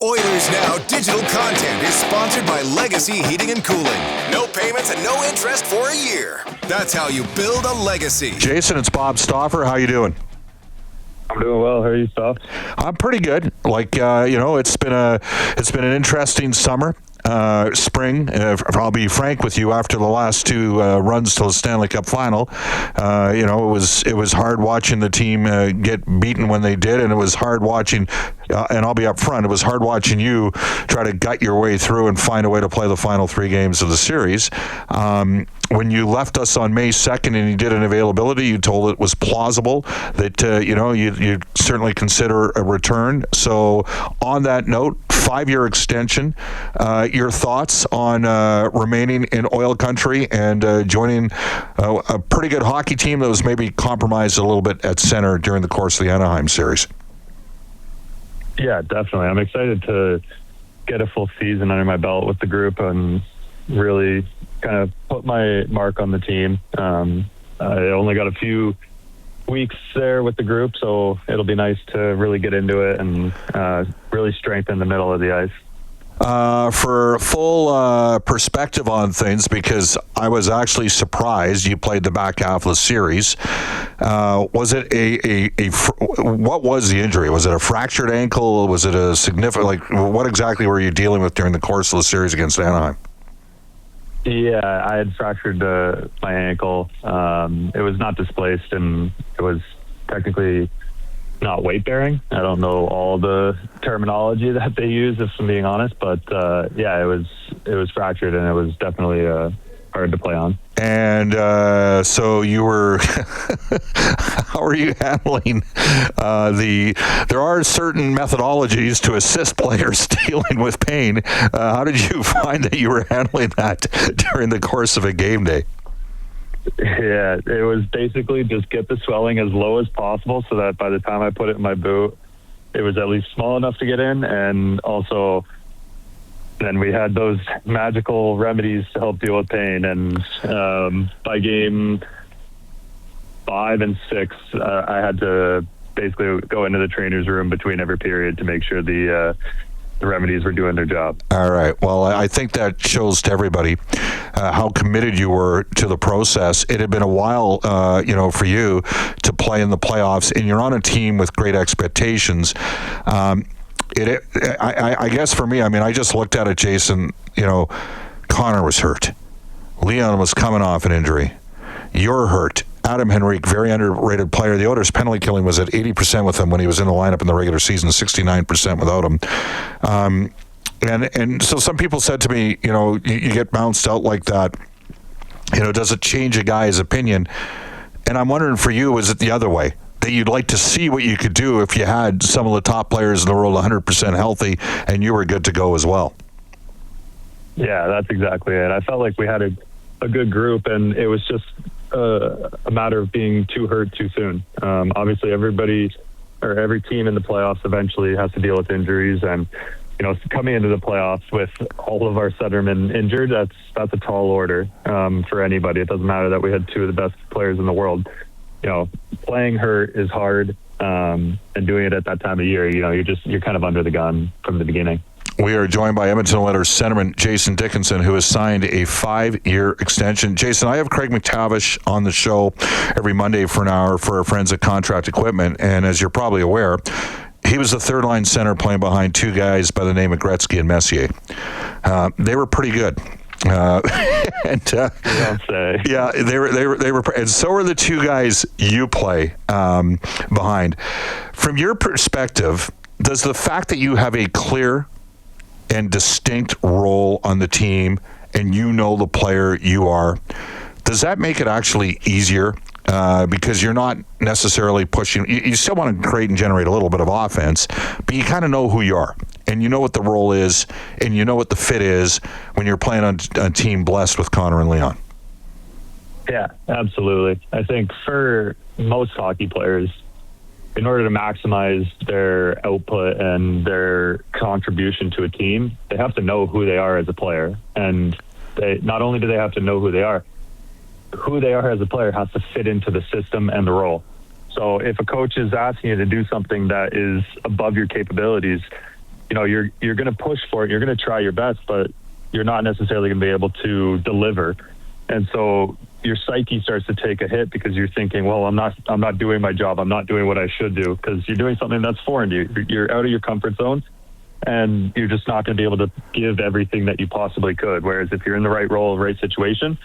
Oilers Now digital content is sponsored by Legacy Heating and Cooling. No payments and no interest for a year. That's how you build a legacy. Jason, it's Bob Stauffer. How you doing? I'm doing well. How are you, Staff? I'm pretty good. It's been an interesting summer. Spring. I'll be frank with you. After the last two runs to the Stanley Cup final, it was hard watching the team get beaten when they did, and it was hard watching. And I'll be up front. It was hard watching you try to gut your way through and find a way to play the final three games of the series. When you left us on May 2nd and you did an availability, you told it was plausible that you'd certainly consider a return. So on that note, 5-year extension. Your thoughts on remaining in oil country and joining a pretty good hockey team that was maybe compromised a little bit at center during the course of the Anaheim series? Yeah, definitely. I'm excited to get a full season under my belt with the group and really kind of put my mark on the team. I only got a few weeks there with the group, so it'll be nice to really get into it and really strengthen the middle of the ice. For full perspective on things, because I was actually surprised you played the back half of the series. Was it what was the injury? Was it a fractured ankle? Was it a significant, what exactly were you dealing with during the course of the series against Anaheim? Yeah, I had fractured my ankle. It was not displaced, and it was technically not weight bearing. I don't know all the terminology that they use, if I'm being honest, but it was fractured, and it was definitely hard to play on. And so you were how are you handling there are certain methodologies to assist players dealing with pain. How did you find that you were handling that during the course of a game day? Yeah, it was basically just get the swelling as low as possible so that by the time I put it in my boot, it was at least small enough to get in. And also then we had those magical remedies to help deal with pain. And by game 5 and 6, I had to basically go into the trainer's room between every period to make sure the remedies were doing their job. All right. Well, I think that shows to everybody how committed you were to the process. It had been a while, for you to play in the playoffs, and you're on a team with great expectations. I guess for me, I just looked at it, Jason. Connor was hurt. Leon was coming off an injury. You're hurt. Adam Henrique, very underrated player. The Oilers' penalty killing was at 80% with him when he was in the lineup in the regular season, 69% without him. And so some people said to me, you get bounced out like that. Does it change a guy's opinion? And I'm wondering for you, is it the other way? That you'd like to see what you could do if you had some of the top players in the world 100% healthy and you were good to go as well? Yeah, that's exactly it. I felt like we had a good group, and it was just a matter of being too hurt too soon. Obviously, every team in the playoffs eventually has to deal with injuries, and coming into the playoffs with all of our centermen injured, that's a tall order for anybody. It doesn't matter that we had two of the best players in the world. Playing hurt is hard, and doing it at that time of year, you're kind of under the gun from the beginning. We are joined by Edmonton Oilers centerman Jason Dickinson, who has signed a 5-year extension. Jason, I have Craig McTavish on the show every Monday for an hour for our friends at Contract Equipment, and as you're probably aware, he was the third-line center playing behind two guys by the name of Gretzky and Messier. They were pretty good. Yeah, they were, and so are the two guys you play behind. From your perspective, does the fact that you have a clear and distinct role on the team and the player you are, does that make it actually easier? Because you're not necessarily pushing. You still want to create and generate a little bit of offense, but you kind of know who you are, and you know what the role is, and you know what the fit is when you're playing on a team blessed with Connor and Leon. Yeah, absolutely. I think for most hockey players, in order to maximize their output and their contribution to a team, they have to know who they are as a player. And not only do they have to know who they are as a player has to fit into the system and the role. So if a coach is asking you to do something that is above your capabilities, you're going to push for it. You're going to try your best, but you're not necessarily going to be able to deliver. And so your psyche starts to take a hit because you're thinking, well, I'm not doing my job. I'm not doing what I should do, because you're doing something that's foreign to you. You're out of your comfort zone, and you're just not going to be able to give everything that you possibly could. Whereas if you're in the right role, right situation,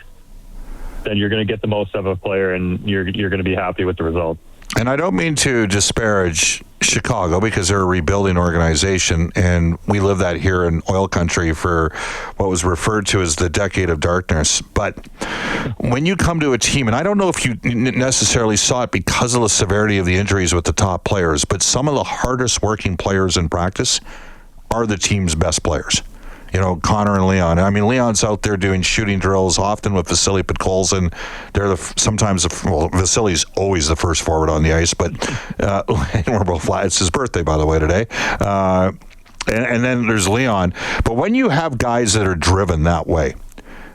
then you're going to get the most of a player, and you're going to be happy with the result. And I don't mean to disparage Chicago, because they're a rebuilding organization, and we live that here in oil country for what was referred to as the decade of darkness. But when you come to a team, and I don't know if you necessarily saw it because of the severity of the injuries with the top players, but some of the hardest working players in practice are the team's best players. Connor and Leon. I mean, Leon's out there doing shooting drills, often with Vasily Podkolzin. They're Vasily's always the first forward on the ice, but we're both flat. It's his birthday, by the way, today. And then there's Leon. But when you have guys that are driven that way,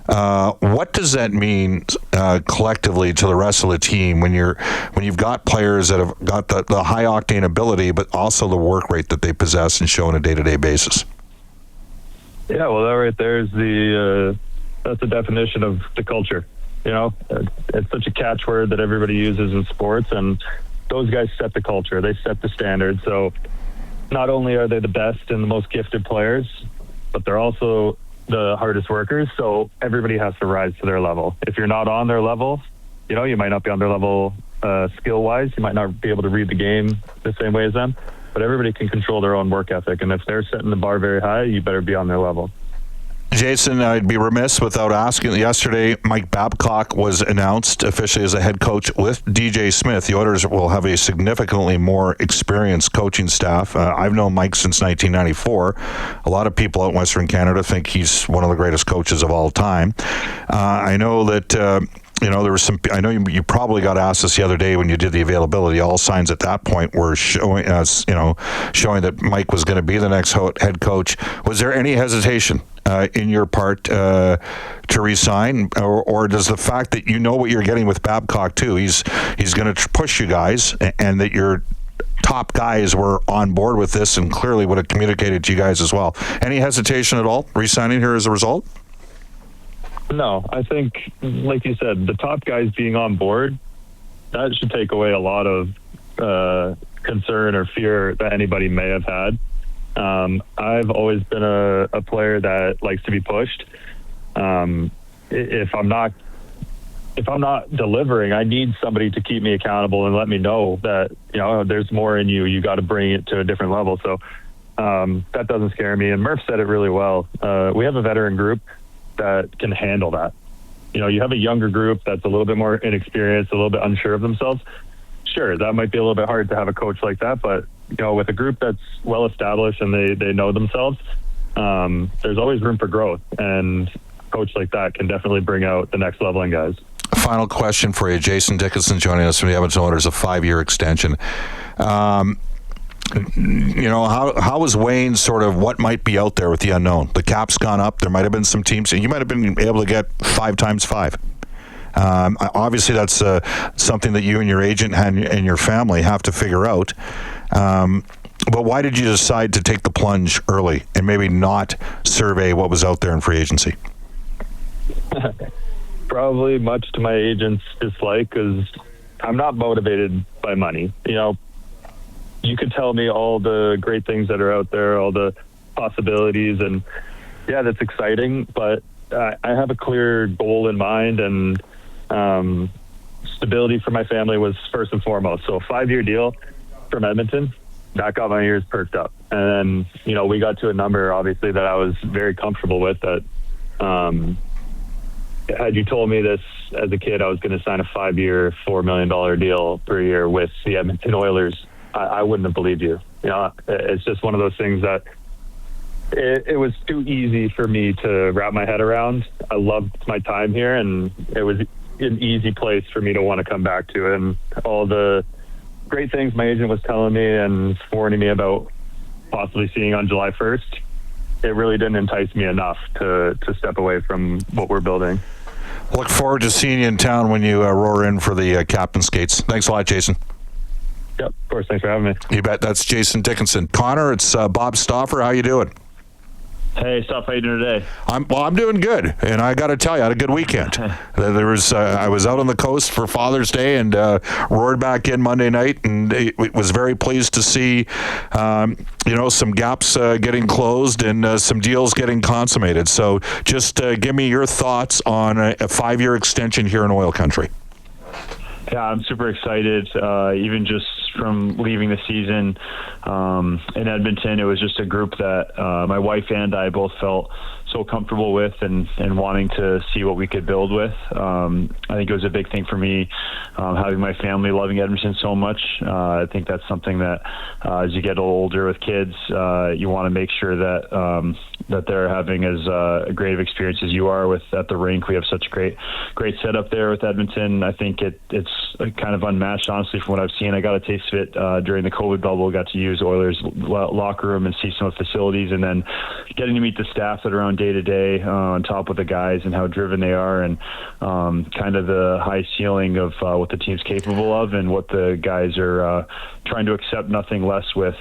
what does that mean collectively to the rest of the team when you've got players that have got the high octane ability, but also the work rate that they possess and show on a day-to-day basis? Yeah, well, that right there is that's the definition of the culture. It's such a catchword that everybody uses in sports, and those guys set the culture. They set the standard. So not only are they the best and the most gifted players, but they're also the hardest workers. So everybody has to rise to their level. If you're not on their level, you might not be on their level skill-wise. You might not be able to read the game the same way as them. But everybody can control their own work ethic, and if they're setting the bar very high, you better be on their level. Jason, I'd be remiss without asking. Yesterday, Mike Babcock was announced officially as a head coach with DJ Smith. The Oilers will have a significantly more experienced coaching staff. I've known Mike since 1994. A lot of people out in Western Canada think he's one of the greatest coaches of all time. I know that... there was some. I know you probably got asked this the other day when you did the availability. All signs at that point were showing that Mike was going to be the next head coach. Was there any hesitation in your part to resign, or does the fact that you know what you're getting with Babcock too? He's going to push you guys, and that your top guys were on board with this and clearly would have communicated to you guys as well. Any hesitation at all resigning here as a result? No, I think, like you said, the top guys being on board, that should take away a lot of concern or fear that anybody may have had. I've always been a player that likes to be pushed. If I'm not delivering, I need somebody to keep me accountable and let me know that there's more in you. You got to bring it to a different level. So that doesn't scare me. And Murph said it really well. We have a veteran group that can handle that. You have a younger group that's a little bit more inexperienced, a little bit unsure of themselves. Sure, that might be a little bit hard to have a coach like that, but with a group that's well established and they know themselves, there's always room for growth, and a coach like that can definitely bring out the next level in guys. Final question for you. Jason Dickinson joining us from the Edmonton Oilers, a 5-year extension. How is Wayne sort of what might be out there with the unknown? The cap's gone up. There might have been some teams, and you might have been able to get 5 times 5. Obviously, that's something that you and your agent and your family have to figure out. But why did you decide to take the plunge early and maybe not survey what was out there in free agency? Probably much to my agent's dislike, because I'm not motivated by money. You could tell me all the great things that are out there, all the possibilities, and yeah, that's exciting, but I have a clear goal in mind, and stability for my family was first and foremost. So a 5-year deal from Edmonton, that got my ears perked up. And then, we got to a number, obviously, that I was very comfortable with. That had you told me this as a kid, I was going to sign a 5-year, $4 million deal per year with the Edmonton Oilers, I wouldn't have believed you. It's just one of those things that it was too easy for me to wrap my head around. I loved my time here, and it was an easy place for me to want to come back to. And all the great things my agent was telling me and warning me about possibly seeing on July 1st, it really didn't entice me enough to step away from what we're building. Look forward to seeing you in town when you roar in for the captain skates. Thanks a lot, Jason. Yep, of course. Thanks for having me. You bet. That's Jason Dickinson. Connor, it's Bob Stauffer. How you doing? Hey, Stauffer, how you doing today? I'm doing good, and I got to tell you, I had a good weekend. I was out on the coast for Father's Day and roared back in Monday night, and was very pleased to see, some gaps getting closed and some deals getting consummated. So, just give me your thoughts on a 5-year extension here in oil country. Yeah, I'm super excited. Even just from leaving the season in Edmonton, it was just a group that my wife and I both felt so comfortable with and wanting to see what we could build with. I think it was a big thing for me, having my family loving Edmonton so much. I think that's something that as you get older with kids, you want to make sure that that they're having as great of experience as you are with at the rink. We have such great setup there with Edmonton. I think it's kind of unmatched, honestly, from what I've seen. I got a taste of it during the COVID bubble, got to use Oilers locker room and see some of the facilities, and then getting to meet the staff that are on day to day on top of the guys and how driven they are, and kind of the high ceiling of what the team's capable of and what the guys are trying to accept nothing less with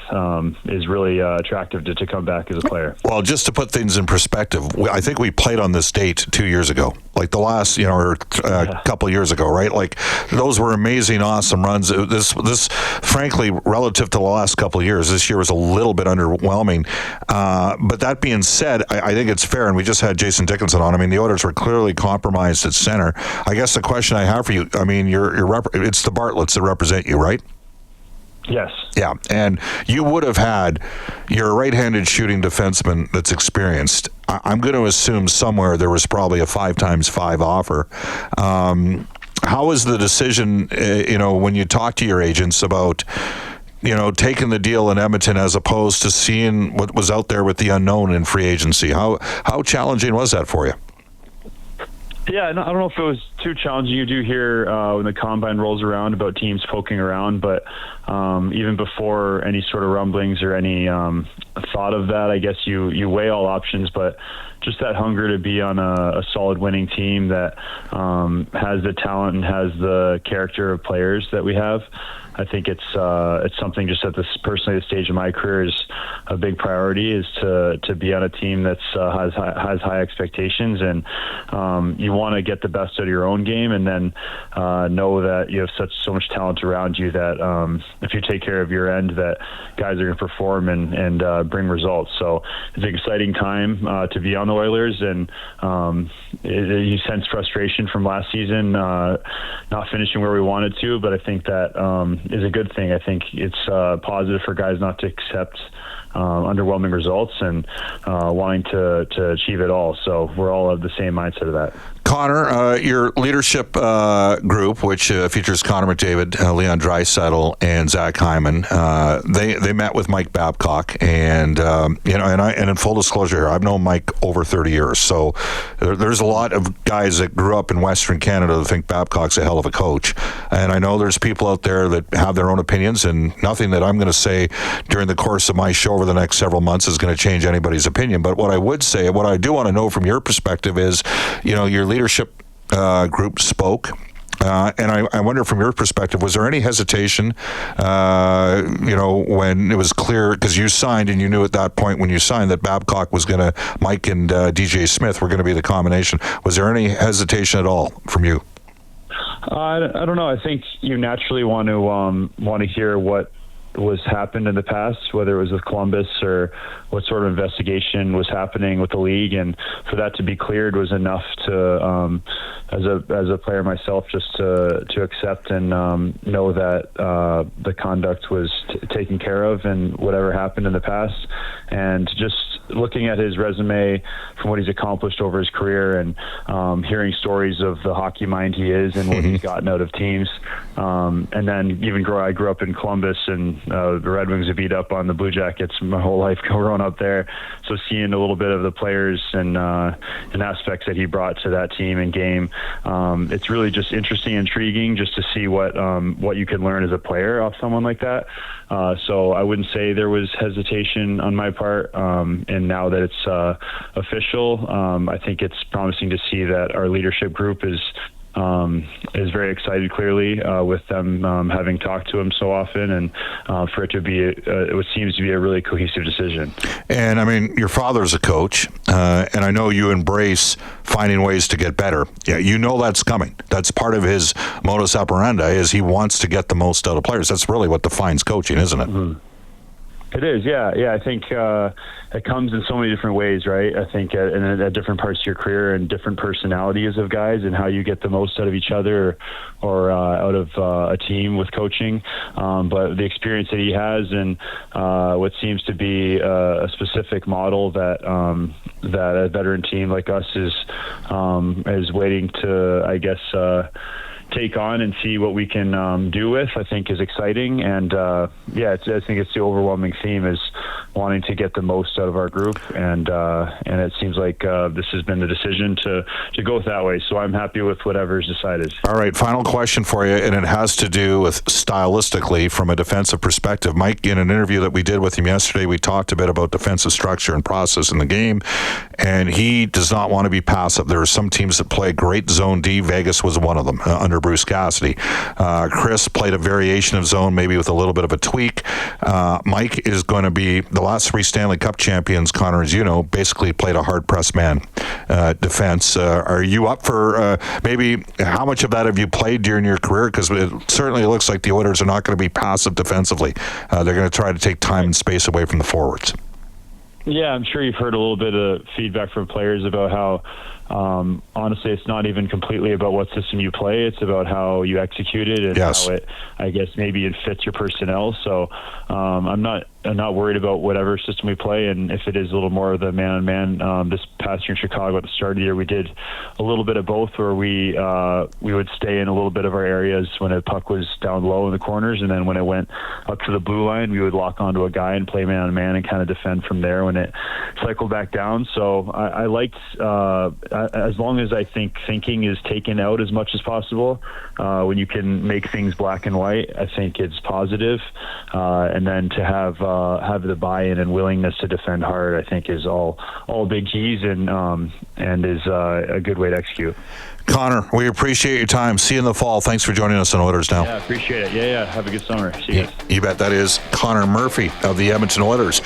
is really attractive to come back as a player. Well, just to put things in perspective, I think we played on this date 2 years ago, like the last, couple of years ago, right? Like those were amazing, awesome runs. This, frankly, relative to the last couple of years, this year was a little bit underwhelming. But that being said, I think it's fair, and we just had Jason Dickinson on. I mean, the Oilers were clearly compromised at center. I guess the question I have for you, I mean, it's the Bartletts that represent you, right? Yes. Yeah, and you would have had your right-handed shooting defenseman that's experienced. I'm going to assume somewhere there was probably a 5x5 offer. How was the decision, when you talk to your agents about, taking the deal in Edmonton as opposed to seeing what was out there with the unknown in free agency? How challenging was that for you? Yeah, I don't know if it was too challenging. You do hear when the combine rolls around about teams poking around, but even before any sort of rumblings or any thought of that, I guess you weigh all options, but just that hunger to be on a solid winning team that has the talent and has the character of players that we have. I think it's something just at this personally the stage of my career is a big priority, is to be on a team that's has high expectations, and you want to get the best out of your own game, and then know that you have so much talent around you that if you take care of your end, that guys are going to perform and bring results. So it's an exciting time to be on the Oilers, and you sense frustration from last season not finishing where we wanted to, but I think that is a good thing. I think it's positive for guys not to accept underwhelming results and wanting to achieve it all. So we're all of the same mindset of that. Connor, your leadership group, which features Connor McDavid, Leon Draisaitl, and Zach Hyman, they met with Mike Babcock, and and in full disclosure here, I've known Mike over 30 years, so there's a lot of guys that grew up in Western Canada that think Babcock's a hell of a coach, and I know there's people out there that have their own opinions, and nothing that I'm going to say during the course of my show over the next several months is going to change anybody's opinion. But what I would say, what I do want to know from your perspective is, your leadership group spoke, and I wonder from your perspective, was there any hesitation, when it was clear, because you signed and you knew at that point when you signed that Babcock was going to, Mike and DJ Smith were going to be the combination. Was there any hesitation at all from you? I don't know. I think you naturally want to hear what was happened in the past, whether it was with Columbus or what sort of investigation was happening with the league, and for that to be cleared was enough to, as a player myself, just to accept and know that the conduct was taken care of and whatever happened in the past, and just looking at his resume from what he's accomplished over his career and hearing stories of the hockey mind he is and what he's gotten out of teams, and then even I grew up in Columbus, and the Red Wings have beat up on the Blue Jackets my whole life growing up there, so seeing a little bit of the players and aspects that he brought to that team and game, it's really just interesting, intriguing, just to see what you can learn as a player off someone like that. So I wouldn't say there was hesitation on my part, and now that it's official, I think it's promising to see that our leadership group is is very excited, clearly, with them having talked to him so often, and for it to be what seems to be a really cohesive decision. And I mean, your father's a coach, and I know you embrace finding ways to get better. Yeah, you know that's coming. That's part of his modus operandi, is he wants to get the most out of players. That's really what defines coaching, isn't it? Mm-hmm. It is, yeah. I think it comes in so many different ways, right? I think at different parts of your career and different personalities of guys, and how you get the most out of each other or out of a team with coaching. But the experience that he has, and what seems to be a specific model that a veteran team like us is waiting to, I guess, take on and see what we can do with, I think is exciting. And I think it's the overwhelming theme is wanting to get the most out of our group, and it seems like this has been the decision to go that way. So I'm happy with whatever's decided. All right, final question for you, and it has to do with stylistically from a defensive perspective. Mike, in an interview that we did with him yesterday, we talked a bit about defensive structure and process in the game, and he does not want to be passive. There are some teams that play great zone D. Vegas was one of them under Bruce Cassidy. Chris played a variation of zone, maybe with a little bit of a tweak. Mike is going to be, the last 3 Stanley Cup champions, Connor, as you know, basically played a hard-pressed man defense. Are you up for maybe how much of that have you played during your career? Because it certainly looks like the Oilers are not going to be passive defensively. They're going to try to take time and space away from the forwards. Yeah, I'm sure you've heard a little bit of feedback from players about how, honestly, it's not even completely about what system you play. It's about how you execute it and how it, I guess, maybe it fits your personnel. So I'm not worried about whatever system we play. And if it is a little more of the man-on-man, this past year in Chicago at the start of the year, we did a little bit of both, where we would stay in a little bit of our areas when a puck was down low in the corners. And then when it went up to the blue line, we would lock onto a guy and play man-on-man and kind of defend from there when it cycled back down. So I liked, as long as I think thinking is taken out as much as possible, when you can make things black and white, I think it's positive. And then to have the buy-in and willingness to defend hard, I think is all big keys, and is a good way to execute. Connor, we appreciate your time. See you in the fall. Thanks for joining us on Oilers Now. Yeah, appreciate it. Yeah. Have a good summer. See you guys. You bet. That is Connor Murphy of the Edmonton Oilers.